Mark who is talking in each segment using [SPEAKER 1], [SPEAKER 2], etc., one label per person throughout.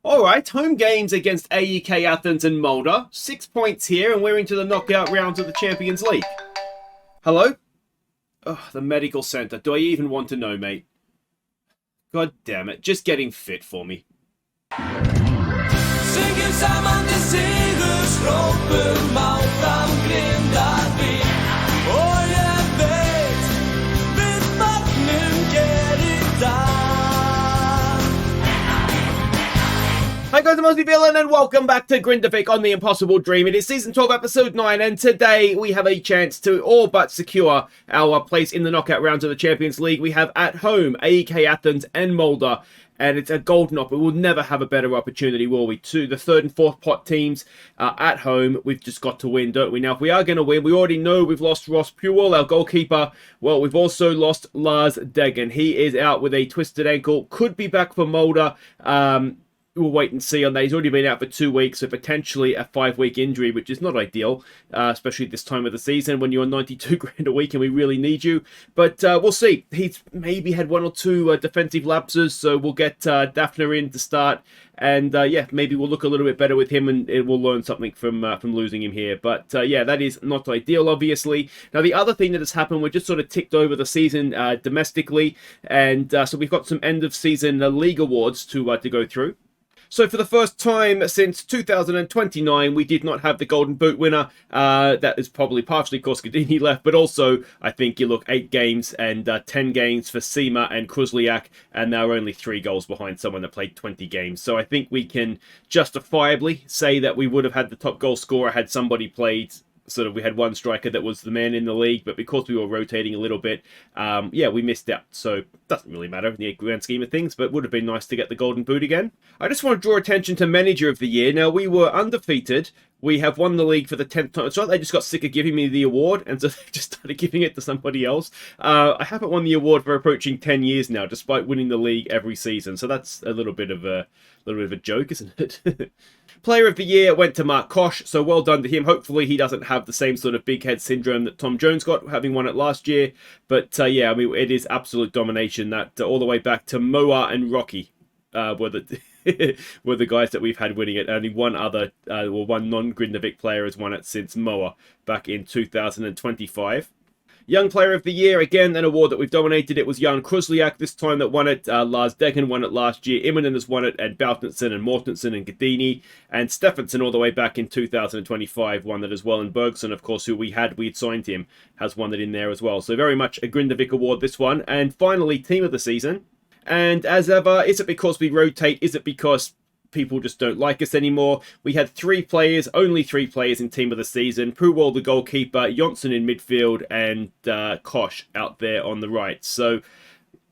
[SPEAKER 1] Alright, home games against AEK Athens and Molde. 6 points here, and we're into the knockout rounds of the Champions League. Hello? Oh, the medical centre. Do I even want to know, mate? God damn it. Just getting fit for me.
[SPEAKER 2] Synger sammen til segerstråpen Malta Grindavik. Og jeg vet, hvis vattnen ger I dag.
[SPEAKER 1] Hi guys, I'm Aussie Villain and welcome back to Grindavik on the Impossible Dream. It is Season 12, Episode 9, and today we have a chance to all but secure our place in the knockout rounds of the Champions League. We have at home AEK Athens and Molde, and it's a golden op. We will never have a better opportunity, will we? To the third and fourth pot teams at home. We've just got to win, don't we? Now, if we are going to win, we already know we've lost Ross Puel, our goalkeeper. Well, we've also lost Lars Degen. He is out with a twisted ankle. Could be back for Molde. We'll wait and see on that. He's already been out for 2 weeks, so potentially a 5-week injury, which is not ideal, especially this time of the season when you're on 92 grand a week and we really need you. But we'll see. He's maybe had 1 or 2 defensive lapses, so we'll get Daphne in to start. And yeah, maybe we'll look a little bit better with him, and we'll learn something from losing him here. But yeah, that is not ideal, obviously. Now, the other thing that has happened, we're just sort of ticked over the season domestically, and so we've got some end-of-season league awards to go through. So for the first time since 2029, we did not have the Golden Boot winner. That is probably partially because Gadini left, but also I think you look 8 games and 10 games for Sima and Kruzliak, and they're only 3 goals behind someone that played 20 games. So I think we can justifiably say that we would have had the top goal scorer had somebody played. Sort of, we had one striker that was the man in the league, but because we were rotating a little bit, yeah, we missed out. So it doesn't really matter in the grand scheme of things, but it would have been nice to get the Golden Boot again. I just want to draw attention to Manager of the Year. Now, we were undefeated. We have won the league for the 10th time. It's not they just got sick of giving me the award, and so they just started giving it to somebody else. I haven't won the award for approaching 10 years now, despite winning the league every season. So that's a little bit of a joke, isn't it? Player of the Year went to Mark Koch, so well done to him. Hopefully he doesn't have the same sort of big head syndrome that Tom Jones got, having won it last year. But yeah, I mean, it is absolute domination. That all the way back to Moa and Rocky were the guys that we've had winning it. Only one other, one non-Grindavik player has won it since Moa back in 2025. Young Player of the Year, again, an award that we've dominated. It was Jan Kruzliak this time that won it. Lars Degen won it last year. Immonen has won it, and Bautnitsen and Mortensen and Gadini. And Stefansson, all the way back in 2025, won it as well. And Bergson, of course, who we'd signed him, has won it in there as well. So very much a Grindavik award, this one. And finally, Team of the Season. And as ever, is it because we rotate? Is it because people just don't like us anymore? We had 3 players, only 3 players in Team of the Season. Puwal, the goalkeeper, Jonsson in midfield, and Koch out there on the right. So,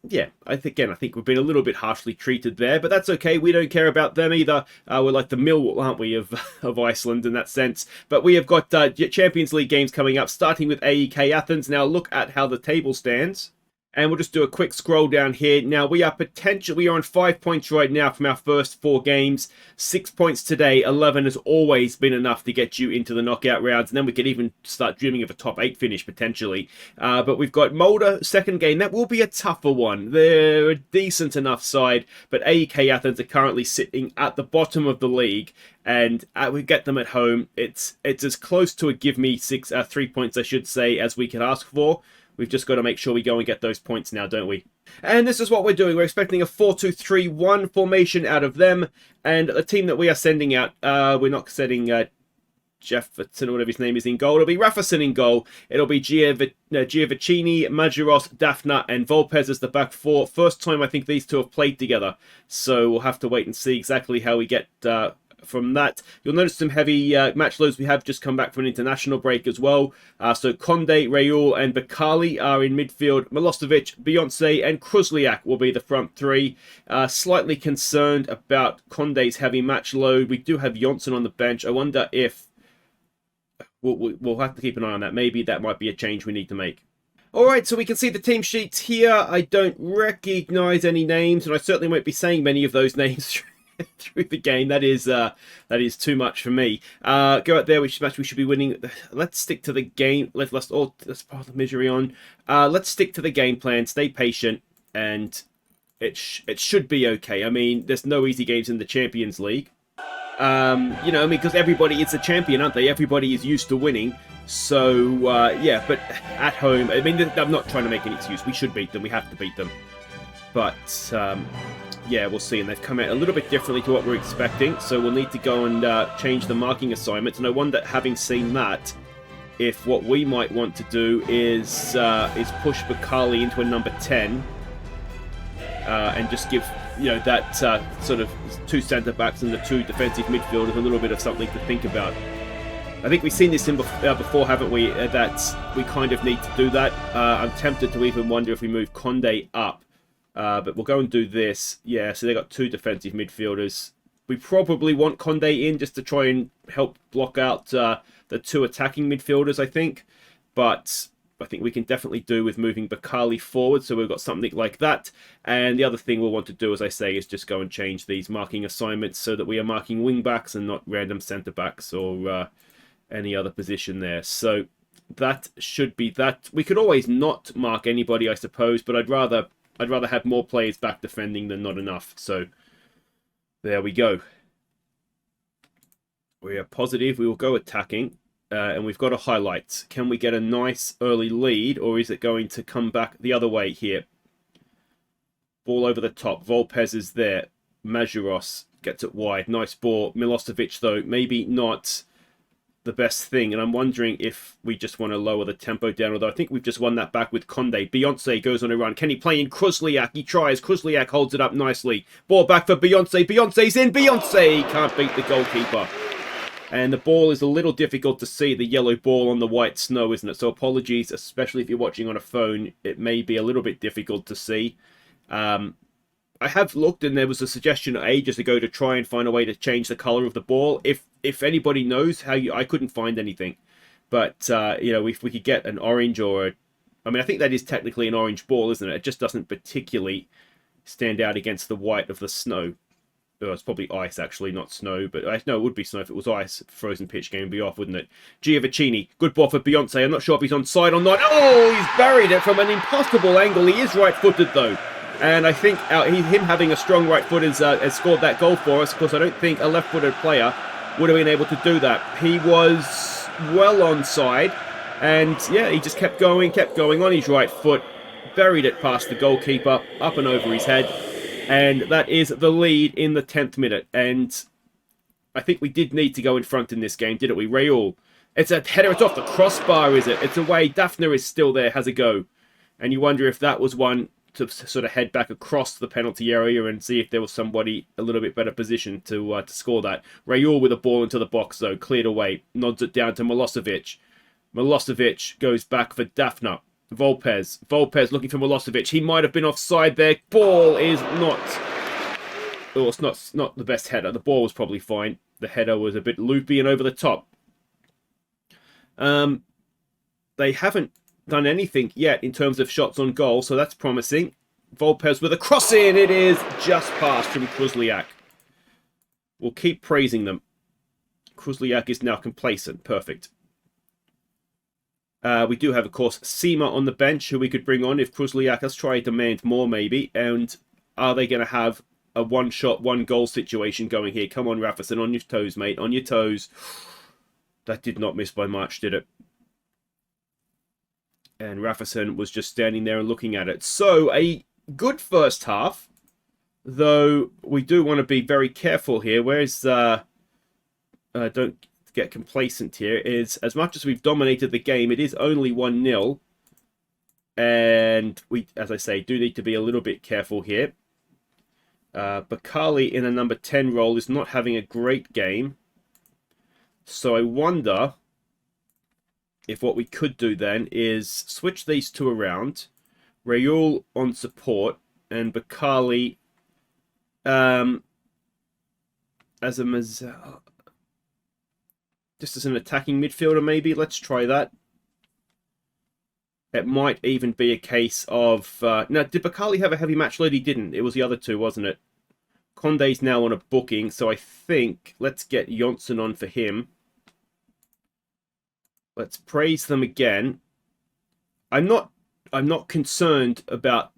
[SPEAKER 1] yeah, I think we've been a little bit harshly treated there, but that's okay. We don't care about them either. We're like the Millwall, aren't we, of Iceland in that sense. But we have got Champions League games coming up, starting with AEK Athens. Now look at how the table stands. And we'll just do a quick scroll down here. Now, we are on 5 points right now from our first 4 games. 6 points today. 11 has always been enough to get you into the knockout rounds. And then we could even start dreaming of a top 8 finish, potentially. But we've got Molde, second game. That will be a tougher one. They're a decent enough side. But AEK Athens are currently sitting at the bottom of the league. And we get them at home. It's as close to a give me 3 points, I should say, as we can ask for. We've just got to make sure we go and get those points now, don't we? And this is what we're doing. We're expecting a 4-2-3-1 formation out of them. And the team that we are sending out, we're not setting Jefferson or whatever his name is in goal. It'll be Rafferson in goal. It'll be Giovacchini, Majoros, Daphne, and Volpez as the back 4. First time I think these 2 have played together. So we'll have to wait and see exactly how we get from that. You'll notice some heavy match loads. We have just come back from an international break as well. So Conde, Raul, and Bakali are in midfield. Milosevic, Beyonce, and Kruzliak will be the front 3. Slightly concerned about Conde's heavy match load. We do have Jonsson on the bench. I wonder if we'll have to keep an eye on that. Maybe that might be a change we need to make. Alright, so we can see the team sheets here. I don't recognise any names, and I certainly won't be saying many of those names through the game. That is too much for me. Go out there, which match we should be winning. Let's stick to the game. Let's part the misery on. Let's stick to the game plan. Stay patient, and it should be okay. I mean, there's no easy games in the Champions League. You know, I mean, because everybody is a champion, aren't they? Everybody is used to winning. So, yeah, but at home, I mean, I'm not trying to make an excuse. We should beat them. We have to beat them. But, yeah, we'll see. And they've come out a little bit differently to what we're expecting. So we'll need to go and change the marking assignments. And I wonder, having seen that, if what we might want to do is push Bakali into a number 10 and just give, you know, that sort of 2 centre-backs and the 2 defensive midfielders a little bit of something to think about. I think we've seen this before, haven't we, that we kind of need to do that. I'm tempted to even wonder if we move Conde up, but we'll go and do this. Yeah, so they've got 2 defensive midfielders. We probably want Conde in just to try and help block out the 2 attacking midfielders, I think. But I think we can definitely do with moving Bakali forward, so we've got something like that. And the other thing we'll want to do, as I say, is just go and change these marking assignments so that we are marking wing-backs and not random centre-backs or any other position there. So that should be that. We could always not mark anybody, I suppose, but I'd rather have more players back defending than not enough. So there we go. We are positive. We will go attacking. And we've got a highlight. Can we get a nice early lead, or is it going to come back the other way here? Ball over the top. Volpez is there. Mazuros gets it wide. Nice ball. Milosevic, though, maybe not the best thing. And I'm wondering if we just want to lower the tempo down, although I think we've just won that back with Conde. Beyonce goes on a run. Can he play in Kruzliak? He tries. Kruzliak holds it up nicely. Ball back for Beyonce. Beyonce's in. Beyonce can't beat the goalkeeper. And the ball is a little difficult to see, the yellow ball on the white snow, isn't it? So apologies, especially if you're watching on a phone. It may be a little bit difficult to see. I have looked, and there was a suggestion ages ago to try and find a way to change the colour of the ball. If anybody knows how I couldn't find anything. But, you know, if we could get an orange or... I mean, I think that is technically an orange ball, isn't it? It just doesn't particularly stand out against the white of the snow. Oh, it's probably ice, actually, not snow. But no, it would be snow if it was ice. Frozen pitch game would be off, wouldn't it? Giovacchini, good ball for Beyonce. I'm not sure if he's onside or not. Oh, he's buried it from an impossible angle. He is right-footed, though. And I think him having a strong right foot has scored that goal for us. Of course, I don't think a left-footed player would have been able to do that. He was well onside. And, yeah, he just kept going on his right foot. Buried it past the goalkeeper, up and over his head. And that is the lead in the 10th minute. And I think we did need to go in front in this game, didn't we? Raul. It's a header. It's off the crossbar, is it? It's away. Daphne is still there, has a go. And you wonder if that was one to sort of head back across the penalty area and see if there was somebody a little bit better positioned to score that. Raul with a ball into the box, though. Cleared away. Nods it down to Milosevic. Milosevic goes back for Daphne. Volpez looking for Milosevic. He might have been offside there. Ball is not... Oh, it's not the best header. The ball was probably fine. The header was a bit loopy and over the top. They haven't done anything yet in terms of shots on goal, so that's promising. Volpez with a cross in. It is just past from Kruzliak. We'll keep praising them. Kruzliak is now complacent. Perfect. We do have, of course, Sima on the bench, who we could bring on if Kruzliak has tried to demand more, maybe. And are they going to have a one-shot, one-goal situation going here? Come on, Rafferson, on your toes, mate, on your toes. That did not miss by much, did it? And Rafferson was just standing there and looking at it. So, a good first half, though we do want to be very careful here. Where's... don't... get complacent here, is as much as we've dominated the game, it is only 1-0. And we, as I say, do need to be a little bit careful here. Bakali in a number 10 role is not having a great game. So I wonder if what we could do then is switch these 2 around. Raul on support and Bakali as a just as an attacking midfielder, maybe. Let's try that. It might even be a case of... now, did Bakali have a heavy match load? He didn't. It was the other 2, wasn't it? Conde's now on a booking, so I think let's get Jonsson on for him. Let's praise them again. I'm not concerned about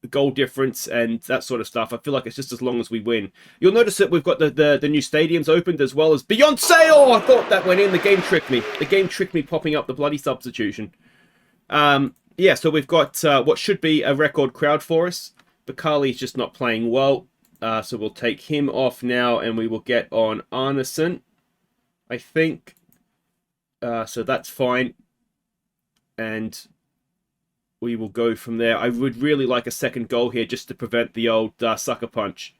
[SPEAKER 1] goal difference and that sort of stuff. I feel like it's just as long as we win. You'll notice that we've got the new stadiums opened as well as Beyonce. Oh, I thought that went in. The game tricked me. The game tricked me popping up the bloody substitution. Yeah, so we've got what should be a record crowd for us. Bakali's just not playing well. So we'll take him off now and we will get on Arneson, I think. So that's fine. And we will go from there. I would really like a second goal here just to prevent the old sucker punch.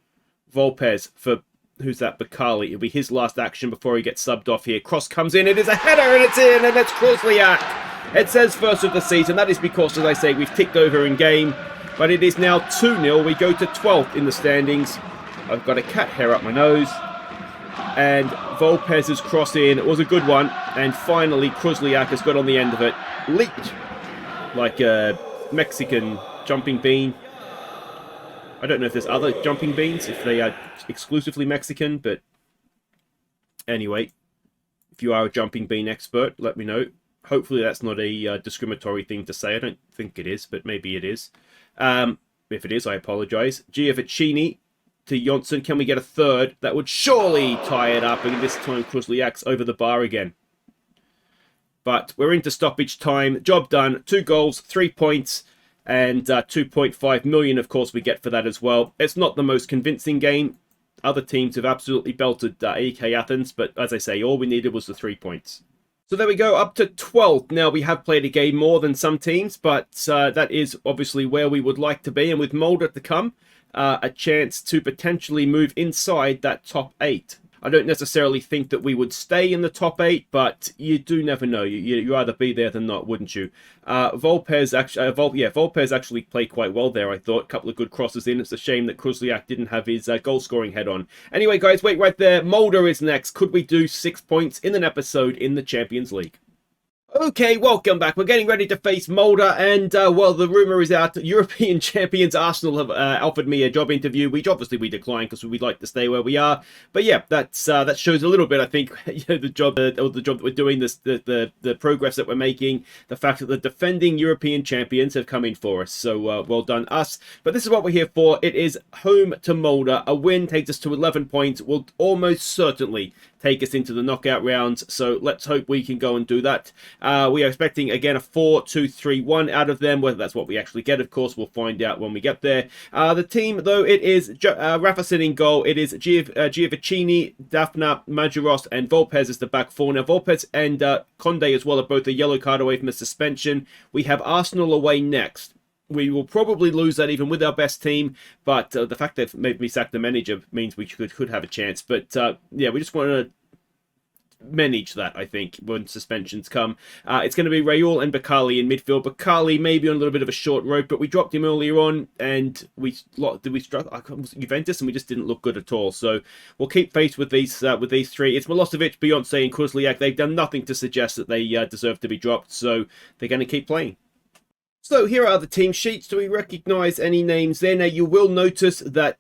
[SPEAKER 1] Volpez for, who's that, Bakali. It'll be his last action before he gets subbed off here. Cross comes in, it is a header and it's in, and it's Kruzliak. It says first of the season. That is because, as I say, we've ticked over in game. But it is now 2-0. We go to 12th in the standings. I've got a cat hair up my nose. And Volpez's cross in. It was a good one. And finally, Kruzliak has got on the end of it. Leaped like a Mexican jumping bean. I don't know if there's other jumping beans, if they are exclusively Mexican, but anyway, if you are a jumping bean expert, let me know. Hopefully that's not a discriminatory thing to say. I don't think it is, but maybe it is. If it is, I apologise. Giovacchini to Jonsson. Can we get a third? That would surely tie it up, and this time Kruzliak's over the bar again. But we're into stoppage time. Job done. 2 goals, 3 points, and 2.5 million, of course, we get for that as well. It's not the most convincing game. Other teams have absolutely belted AEK Athens, but as I say, all we needed was the 3 points. So there we go, up to 12th. Now, we have played a game more than some teams, but that is obviously where we would like to be. And with Molde to come, a chance to potentially move inside that top 8. I don't necessarily think that we would stay in the top 8, but you do never know. You either be there than not, wouldn't you? Volpez actually played quite well there, I thought. A couple of good crosses in. It's a shame that Kruzliak didn't have his goal-scoring head on. Anyway, guys, wait right there. Molde is next. Could we do 6 points in an episode in the Champions League? Okay, welcome back. We're getting ready to face Molde, and, well, the rumour is out. European champions Arsenal have offered me a job interview, which obviously we declined because we'd like to stay where we are. But yeah, that shows a little bit, I think, the job that we're doing, the progress that we're making, the fact that the defending European champions have come in for us. So, well done, us. But this is what we're here for. It is home to Molde. A win takes us to 11 points. Will almost certainly take us into the knockout rounds, so let's hope we can go and do that. We are expecting, again, a 4-2-3-1 out of them. Whether that's what we actually get, of course, we'll find out when we get there. The team, though, it is Rafasin in goal. It is Giovacchini, Daphna, Majuros, and Volpez as the back four. Now, Volpez and Conde as well are both a yellow card away from the suspension. We have Arsenal away next. We will probably lose that even with our best team, but the fact they've made me sack the manager means we could have a chance. But yeah, we just want to manage that, I think, when suspensions come. It's going to be Raul and Bakali in midfield. Bakali maybe on a little bit of a short rope, but we dropped him earlier on, and we struggle. Juventus, and we just didn't look good at all. So we'll keep faith with these three. It's Milosevic, Beyonce, and Kruzliak. They've done nothing to suggest that they deserve to be dropped, so they're going to keep playing. So here are the team sheets. Do we recognise any names there? Now you will notice that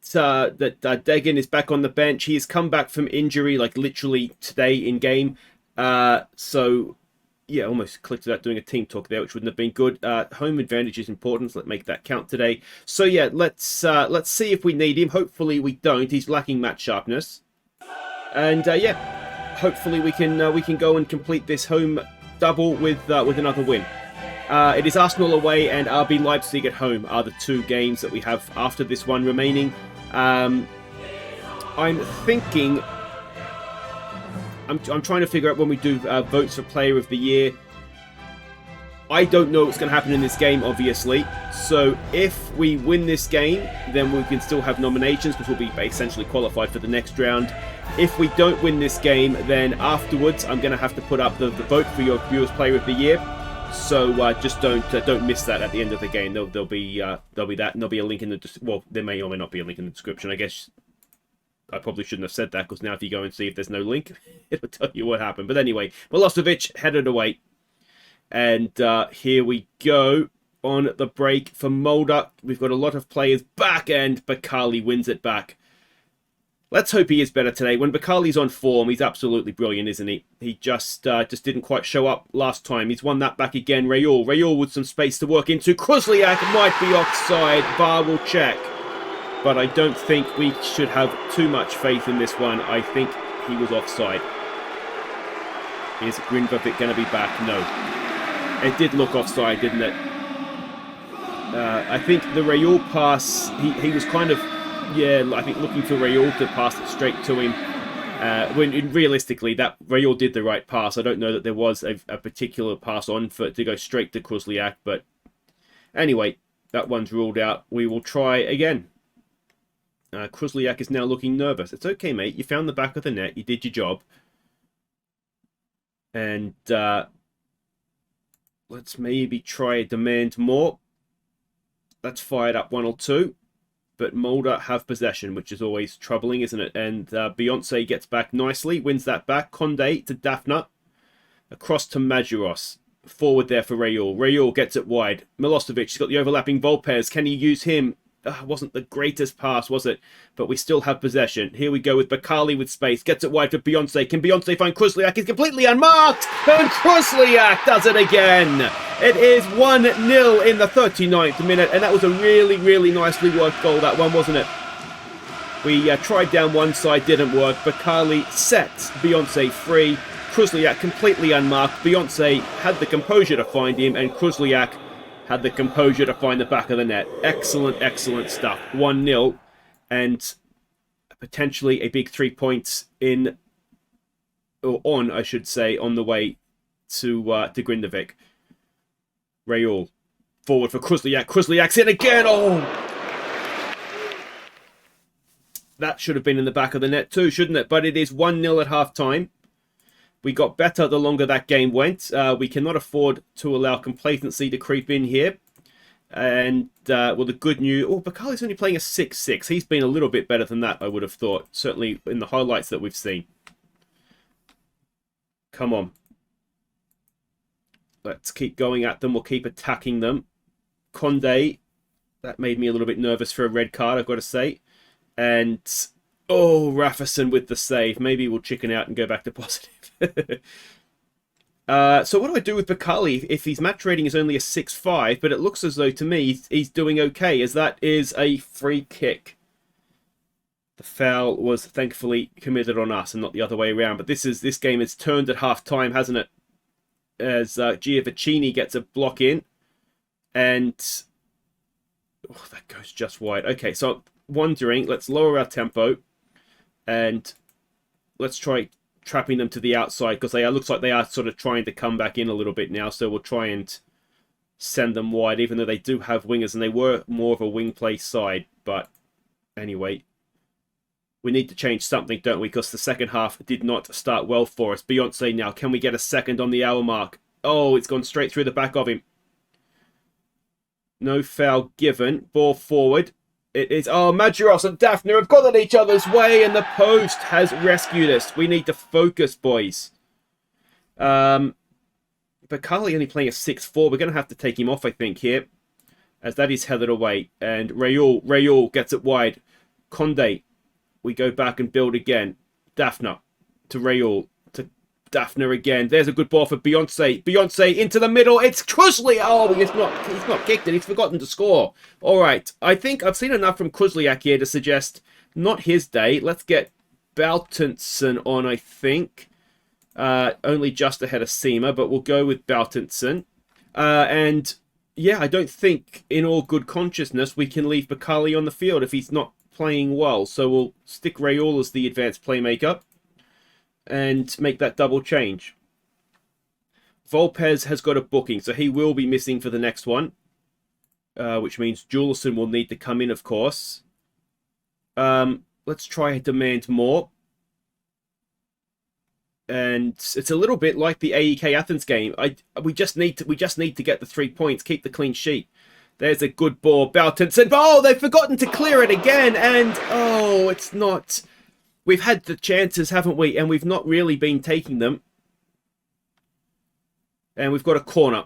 [SPEAKER 1] Degen is back on the bench. He has come back from injury, like literally today in game. So yeah, almost clicked without doing a team talk there, which wouldn't have been good. Home advantage is important. So let's make that count today. So yeah, let's see if we need him. Hopefully we don't. He's lacking match sharpness, and yeah, hopefully we can go and complete this home double with another win. It is Arsenal away and RB Leipzig at home are the 2 games that we have after this one remaining. I'm thinking... I'm trying to figure out when we do votes for Player of the Year. I don't know what's going to happen in this game, obviously. So if we win this game, then we can still have nominations because we'll be essentially qualified for the next round. If we don't win this game, then afterwards I'm going to have to put up the vote for your viewers' Player of the Year. So just don't miss that at the end of the game. There'll be that, and there'll be a link in the well, there may or may not be a link in the description. I guess I probably shouldn't have said that because now if you go and see if there's no link, it'll tell you what happened. But anyway, Milosevic headed away, and here we go on the break for Molde. We've got a lot of players back, and Bakali wins it back. Let's hope he is better today. When Bakali's on form, he's absolutely brilliant, isn't he? He just didn't quite show up last time. He's won that back again. Rayul with some space to work into. Kruzliak might be offside. VAR will check. But I don't think we should have too much faith in this one. I think he was offside. Is Grindavik going to be back? No. It did look offside, didn't it? I think the Rayul pass, he was kind of, I think looking for Rayul to pass it straight to him. When realistically, that Rayul did the right pass. I don't know that there was a particular pass on for it to go straight to Kruzliak, but anyway, that one's ruled out. We will try again. Kruzliak is now looking nervous. It's okay, mate. You found the back of the net. You did your job. And let's maybe try demand more. That's fired up 1 or 2. But Molde have possession, which is always troubling, isn't it? And Beyonce gets back nicely, wins that back. Conde to Daphne. Across to Majuros. Forward there for Rayul. Rayul gets it wide. Milosevic has got the overlapping Volpez. Can he use him? Wasn't the greatest pass, was it? But we still have possession. Here we go with Bakali with space. Gets it wide for Beyonce. Can Beyonce find Kruzliak? He's completely unmarked. And Kruzliak does it again. It is 1-0 in the 39th minute. And that was a really, really nicely worked goal, that one, wasn't it? We tried down one side, didn't work. Bakali sets Beyonce free. Kruzliak completely unmarked. Beyonce had the composure to find him. And Kruzliak had the composure to find the back of the net. Excellent, excellent stuff. 1-0. And potentially a big 3 points in, or on, I should say, on the way to Grindavik. Rayul. Forward for Kruzliak. Kruzliak's in again. Oh! That should have been in the back of the net too, shouldn't it? But it is 1-0 at half-time. We got better the longer that game went. We cannot afford to allow complacency to creep in here. And, well, the good news... Oh, Bakali's only playing a 6-6. He's been a little bit better than that, I would have thought. Certainly in the highlights that we've seen. Come on. Let's keep going at them. We'll keep attacking them. Conde. That made me a little bit nervous for a red card, I've got to say. And... Oh, Rafferson with the save. Maybe we'll chicken out and go back to positive. So what do I do with Bakali if his match rating is only a 6-5, but it looks as though to me he's doing okay, as that is a free kick. The foul was thankfully committed on us and not the other way around. But this game has turned at half time, hasn't it? As Giovacchini gets a block in, and that goes just wide. Okay, so wondering, let's lower our tempo. And let's try trapping them to the outside, because they looks like they are sort of trying to come back in a little bit now. So we'll try and send them wide, even though they do have wingers, and they were more of a wing play side. But anyway, we need to change something, don't we? Because the second half did not start well for us. Beyonce now, can we get a second on the hour mark? Oh, it's gone straight through the back of him. No foul given. Ball forward. It is, Majuros and Daphne have got in each other's way, and the post has rescued us. We need to focus, boys. Bakali only playing a 6-4. We're going to have to take him off, I think, here, as that is headed away. And Rayul gets it wide. Conde, we go back and build again. Daphne to Rayul. To Daphne again. There's a good ball for Beyonce. Beyonce into the middle. It's Kruzliak. Oh, he's not kicked it. He's forgotten to score. All right. I think I've seen enough from Kruzliak here to suggest not his day. Let's get Baltinson on, I think. Only just ahead of Seema, but we'll go with Baltinson. And yeah, I don't think in all good consciousness we can leave Bakali on the field if he's not playing well. So we'll stick Rayul as the advanced playmaker and make that double change. Volpez has got a booking, so he will be missing for the next one. Which means Juleson will need to come in, of course. Let's try and demand more. And it's a little bit like the AEK Athens game. We just need to get the 3 points, keep the clean sheet. There's a good ball. Baltinson. Oh, they've forgotten to clear it again. And, oh, it's not... We've had the chances, haven't we? And we've not really been taking them. And we've got a corner.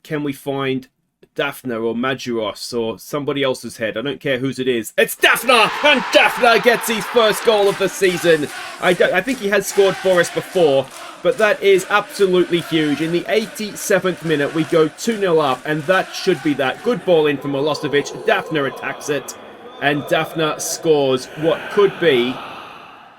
[SPEAKER 1] Can we find Daphne or Majuros or somebody else's head. I don't care whose it is. It's Daphne! And Daphne gets his first goal of the season. I think he has scored for us before, but that is absolutely huge. In the 87th minute, we go 2-0 up, and that should be that. Good ball in from Milosevic. Daphne attacks it, and Daphne scores what could be,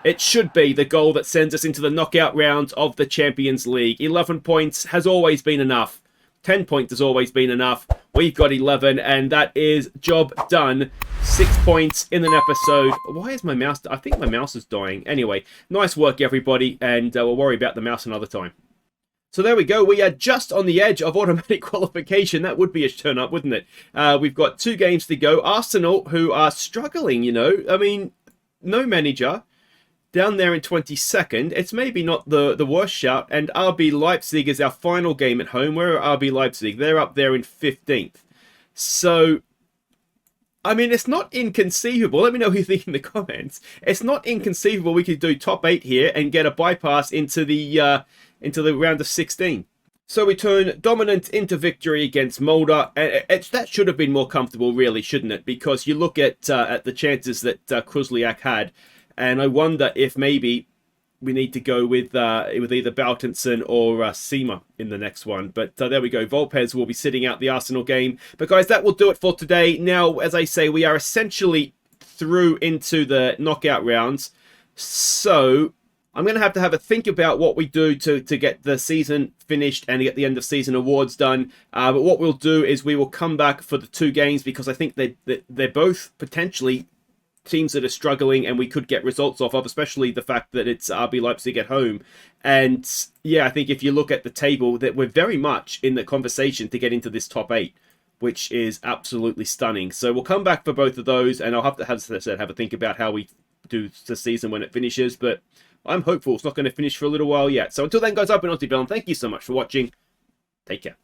[SPEAKER 1] it should be, the goal that sends us into the knockout round of the Champions League. 11 points has always been enough. 10 points has always been enough. We've got 11, and that is job done. 6 points in an episode. Why is my mouse... I think my mouse is dying. Anyway, nice work, everybody, and we'll worry about the mouse another time. So there we go. We are just on the edge of automatic qualification. That would be a turn up, wouldn't it? We've got 2 games to go. Arsenal, who are struggling, you know. I mean, no manager. Down there in 22nd, it's maybe not the worst shout, and RB Leipzig is our final game at home. Where are RB Leipzig? They're up there in 15th. So, I mean, it's not inconceivable. Let me know what you think in the comments. It's not inconceivable we could do top 8 here and get a bypass into the round of 16. So we turn dominant into victory against Molde, and that should have been more comfortable, really, shouldn't it? Because you look at the chances that Kruzliak had, and I wonder if maybe we need to go with either Baltinson or Seema in the next one. But there we go. Volpez will be sitting out the Arsenal game. But guys, that will do it for today. Now, as I say, we are essentially through into the knockout rounds. So I'm going to have a think about what we do to get the season finished and get the end of season awards done. But what we'll do is we will come back for the 2 games, because I think they're both potentially teams that are struggling and we could get results off of, especially the fact that it's RB Leipzig at home. And yeah, I think if you look at the table, that we're very much in the conversation to get into this top 8, which is absolutely stunning. So we'll come back for both of those, and I'll have to, as I said, have a think about how we do the season when it finishes. But I'm hopeful it's not going to finish for a little while yet. So until then, guys, I've been Aussie, and thank you so much for watching. Take care.